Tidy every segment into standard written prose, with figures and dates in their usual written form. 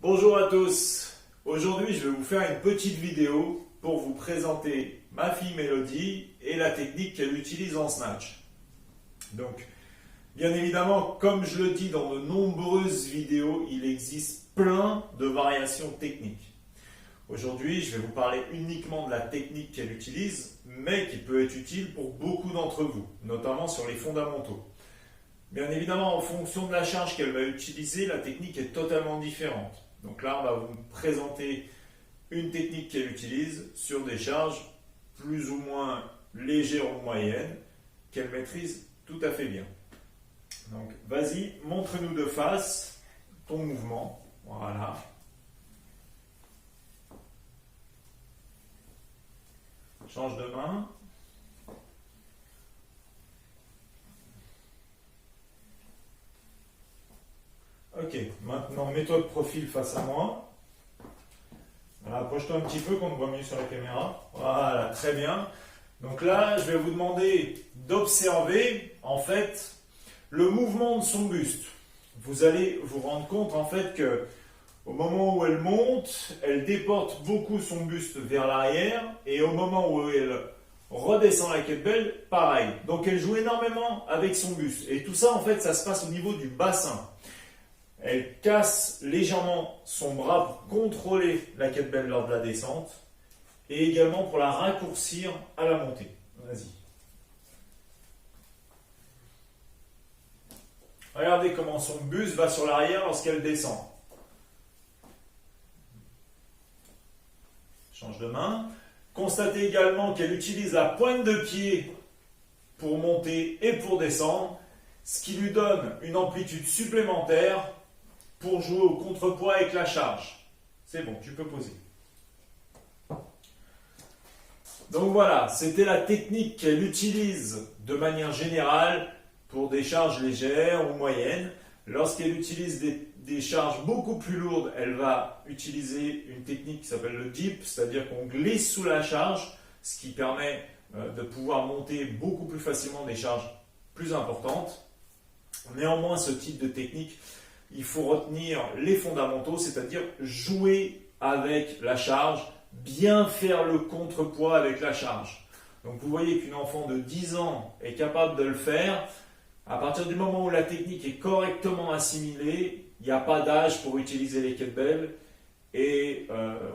Bonjour à tous. Aujourd'hui, je vais vous faire une petite vidéo pour vous présenter ma fille Mélodie et la technique qu'elle utilise en snatch. Donc, bien évidemment, comme je le dis dans de nombreuses vidéos, il existe plein de variations techniques. Aujourd'hui, je vais vous parler uniquement de la technique qu'elle utilise, mais qui peut être utile pour beaucoup d'entre vous, notamment sur les fondamentaux. Bien évidemment, en fonction de la charge qu'elle va utiliser, la technique est totalement différente. Donc là, on va vous présenter une technique qu'elle utilise sur des charges plus ou moins légères ou moyennes, qu'elle maîtrise tout à fait bien. Donc, vas-y, montre-nous de face ton mouvement. Voilà. Change de main. Ok, maintenant mets-toi de profil face à moi. Approche-toi un petit peu qu'on te voit mieux sur la caméra. Voilà, très bien. Donc là, je vais vous demander d'observer en fait le mouvement de son buste. Vous allez vous rendre compte en fait que au moment où elle monte, elle déporte beaucoup son buste vers l'arrière et au moment où elle redescend la kettlebell, pareil. Donc elle joue énormément avec son buste et tout ça en fait, ça se passe au niveau du bassin. Elle casse légèrement son bras pour contrôler la kettlebell lors de la descente et également pour la raccourcir à la montée. Vas-y. Regardez comment son buste va sur l'arrière lorsqu'elle descend. Change de main. Constatez également qu'elle utilise la pointe de pied pour monter et pour descendre, ce qui lui donne une amplitude supplémentaire pour jouer au contrepoids avec la charge. C'est bon, tu peux poser. Donc voilà, c'était la technique qu'elle utilise de manière générale pour des charges légères ou moyennes. Lorsqu'elle utilise des charges beaucoup plus lourdes, elle va utiliser une technique qui s'appelle le dip, c'est-à-dire qu'on glisse sous la charge, ce qui permet de pouvoir monter beaucoup plus facilement des charges plus importantes. Néanmoins, ce type de technique, il faut retenir les fondamentaux, c'est-à-dire jouer avec la charge, bien faire le contrepoids avec la charge. Donc vous voyez qu'une enfant de 10 ans est capable de le faire. À partir du moment où la technique est correctement assimilée, il n'y a pas d'âge pour utiliser les kettlebells et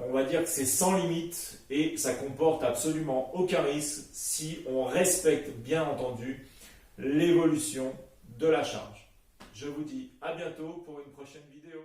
on va dire que c'est sans limite et ça comporte absolument aucun risque si on respecte bien entendu l'évolution de la charge. Je vous dis à bientôt pour une prochaine vidéo.